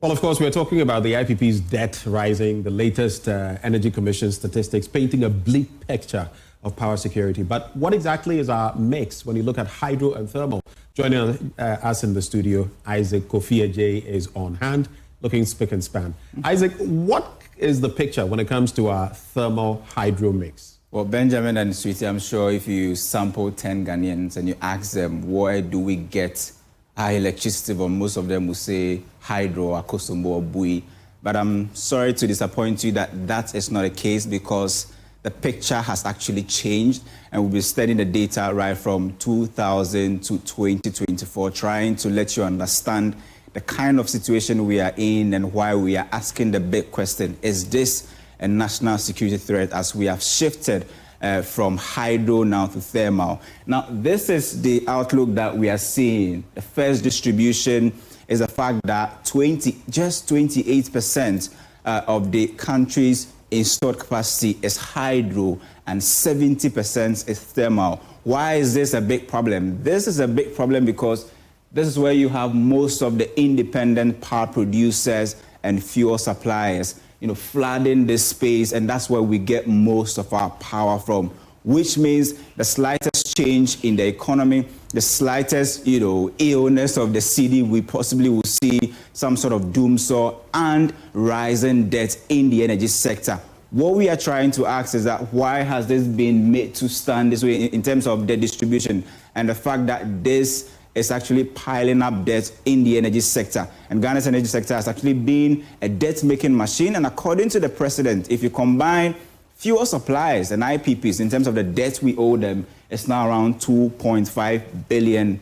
Well, of course, we're talking about the IPP's debt rising, the latest Energy Commission statistics painting a bleak picture of power security. But what exactly is our mix when you look at hydro and thermal? Joining us in the studio, Isaac Kofi Ajay is on hand, looking spick and span. Isaac, what is the picture when it comes to our thermal hydro mix? Well, Benjamin and Sweetie, I'm sure if you sample 10 Ghanaians and you ask them, where do we get our electricity from, most of them will say hydro, Akosombo, or Bui. But I'm sorry to disappoint you that that is not the case, because the picture has actually changed, and we'll be studying the data right from 2000 to 2024, trying to let you understand the kind of situation we are in and why we are asking the big question, is this a national security threat, as we have shifted from hydro now to thermal. Now, this is the outlook that we are seeing. The first distribution is the fact that just 28% of the country's installed capacity is hydro and 70% is thermal. Why is this a big problem? This is a big problem because this is where you have most of the independent power producers and fuel suppliers, flooding this space, and that's where we get most of our power from, which means the slightest change in the economy, the slightest, illness of the city, we possibly will see some sort of doomsaw and rising debt in the energy sector. What we are trying to ask is that why has this been made to stand this way in terms of the distribution, and the fact that this is actually piling up debt in the energy sector. And Ghana's energy sector has actually been a debt-making machine. And according to the president, if you combine fuel suppliers and IPPs in terms of the debt we owe them, it's now around $2.5 billion,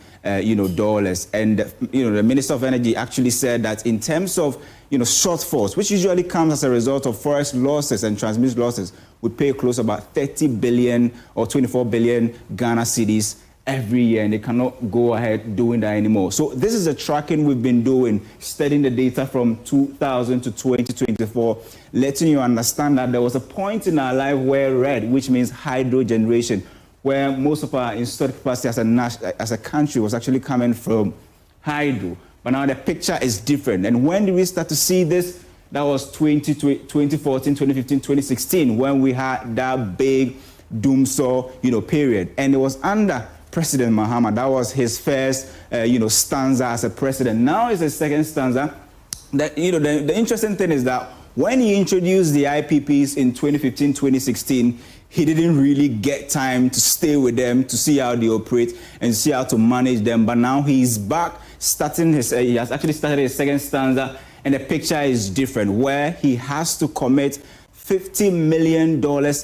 dollars. And the Minister of Energy actually said that in terms of shortfalls, which usually comes as a result of forest losses and transmission losses, we pay close to about 30 billion or 24 billion Ghana cedis every year, and they cannot go ahead doing that anymore. So this is the tracking we've been doing, studying the data from 2000 to 2024, letting you understand that there was a point in our life where red, which means hydro generation, where most of our installed capacity as a country was actually coming from hydro. But now the picture is different. And when did we start to see this? That was 2014, 2015, 2016, when we had that big doomsaw, period. And it was under President Mahama. That was his first, stanza as a president. Now it's the second stanza. The interesting thing is that when he introduced the IPPs in 2015, 2016, he didn't really get time to stay with them, to see how they operate and see how to manage them. But now he's back, he has actually started his second stanza, and the picture is different, where he has to commit $50 million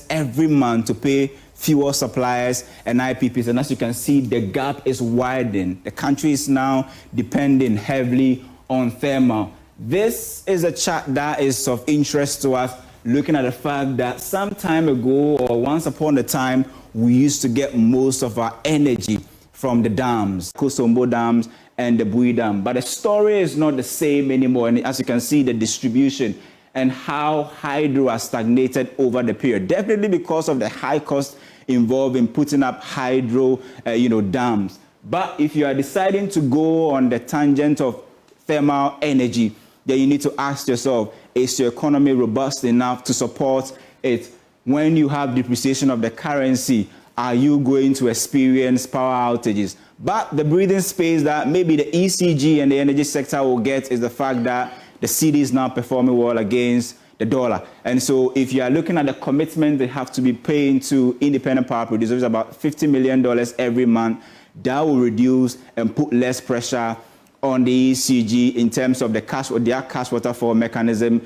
every month to pay fuel suppliers and IPPs. And as you can see, the gap is widening. The country is now depending heavily on thermal. This is a chart that is of interest to us, looking at the fact that some time ago, or once upon a time, we used to get most of our energy from the dams, Kosombo dams and the Bui dam. But the story is not the same anymore. And as you can see, the distribution and how hydro has stagnated over the period, definitely because of the high cost involved in putting up hydro, dams. But if you are deciding to go on the tangent of thermal energy, then you need to ask yourself, is your economy robust enough to support it? When you have depreciation of the currency, are you going to experience power outages? But the breathing space that maybe the ECG and the energy sector will get is the fact that the cedi is now performing well against the dollar. And so if you are looking at the commitment they have to be paying to independent power producers, about $50 million every month, that will reduce and put less pressure on the ECG in terms of their cash waterfall mechanism,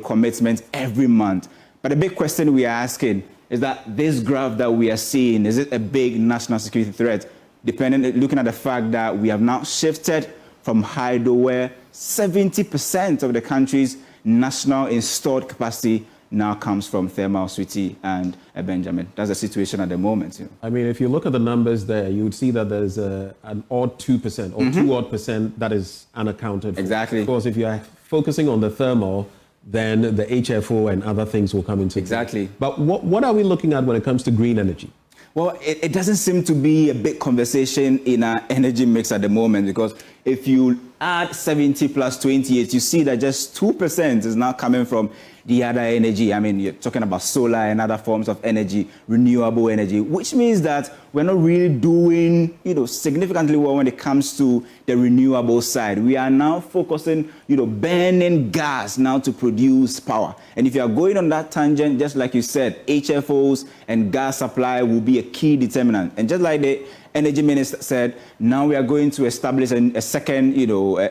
commitment every month. But the big question we are asking is that this graph that we are seeing, is it a big national security threat? Looking at the fact that we have now shifted from hydro, where 70% of the country's national installed capacity now comes from thermal, Sweetie and Benjamin. That's the situation at the moment. I mean, if you look at the numbers there, you would see that there's an odd 2% or 2% that is unaccounted for. Exactly. Of course, if you are focusing on the thermal, then the HFO and other things will come into Exactly. play. But what are we looking at when it comes to green energy? Well, it doesn't seem to be a big conversation in our energy mix at the moment, because if you add 70 plus 28, you see that just 2% is now coming from the other energy. I mean, you're talking about solar and other forms of energy, renewable energy, which means that we're not really doing, significantly well when it comes to the renewable side. We are now focusing, burning gas now to produce power. And if you are going on that tangent, just like you said, HFOs and gas supply will be a key determinant. And just like the energy minister said, now we are going to establish a second,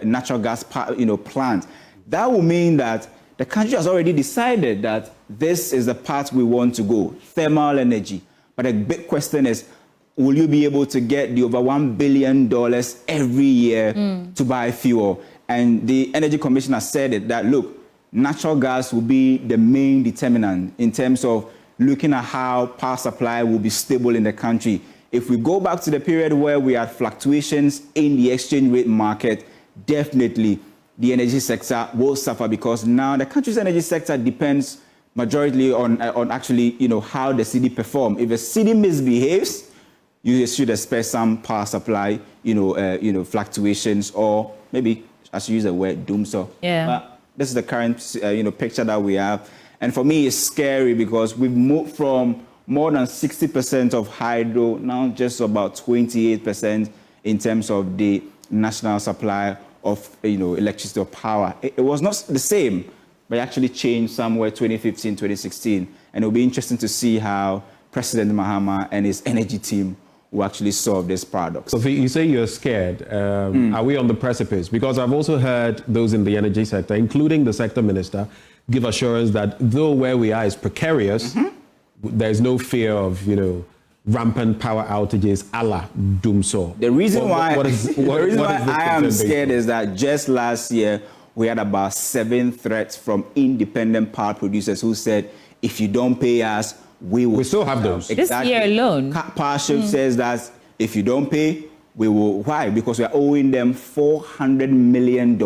natural gas, plant. That will mean that the country has already decided that this is the path we want to go, thermal energy. But the big question is, will you be able to get the over $1 billion every year to buy fuel? And the Energy Commissioner said it, that, look, natural gas will be the main determinant in terms of looking at how power supply will be stable in the country. If we go back to the period where we had fluctuations in the exchange rate market, definitely the energy sector will suffer, because now the country's energy sector depends majority on actually, how the city perform. If the city misbehaves, you should expect some power supply, fluctuations, or maybe, as you use the word, doomsday. Yeah. But this is the current, picture that we have. And for me, it's scary because we've moved from more than 60% of hydro, now just about 28% in terms of the national supply of electricity or power. It was not the same, but it actually changed somewhere 2015, 2016. And it'll be interesting to see how President Mahama and his energy team will actually solve this paradox. So you say you're scared. Are we on the precipice? Because I've also heard those in the energy sector, including the sector minister, give assurance that though where we are is precarious, there's no fear of, rampant power outages a la doomsday. The reason why I am scared is is that just last year, we had about 7 threats from independent power producers who said, if you don't pay us, we will. We still have those. Exactly. This year alone. Powership says that if you don't pay, we will. Why? Because we are owing them $400 million.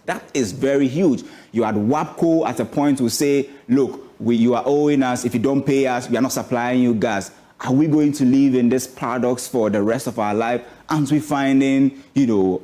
That is very huge. You had WAPCO at a point to say, look, you are owing us. If you don't pay us, we are not supplying you gas. Are we going to live in this paradox for the rest of our life? Aren't we finding,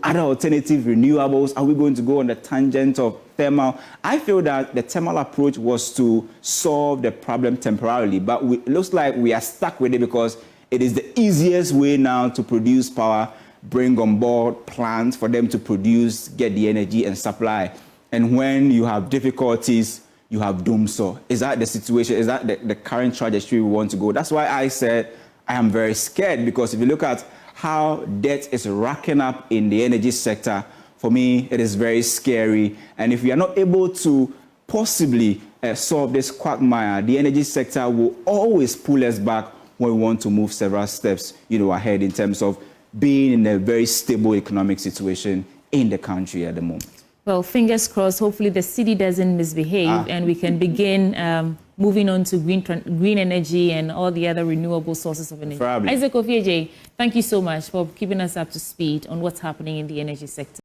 other alternative renewables? Are we going to go on the tangent of thermal? I feel that the thermal approach was to solve the problem temporarily, but it looks like we are stuck with it because it is the easiest way now to produce power, bring on board plants for them to produce, get the energy and supply. And when you have difficulties, you have doomsday. Is that the situation? Is that the current trajectory we want to go? That's why I said I am very scared, because if you look at how debt is racking up in the energy sector, for me, it is very scary. And if we are not able to possibly solve this quagmire, the energy sector will always pull us back when we want to move several steps, ahead in terms of being in a very stable economic situation in the country at the moment. Well, fingers crossed. Hopefully the city doesn't misbehave and we can begin moving on to green energy and all the other renewable sources of energy. Probably. Isaac Ofieje, thank you so much for keeping us up to speed on what's happening in the energy sector.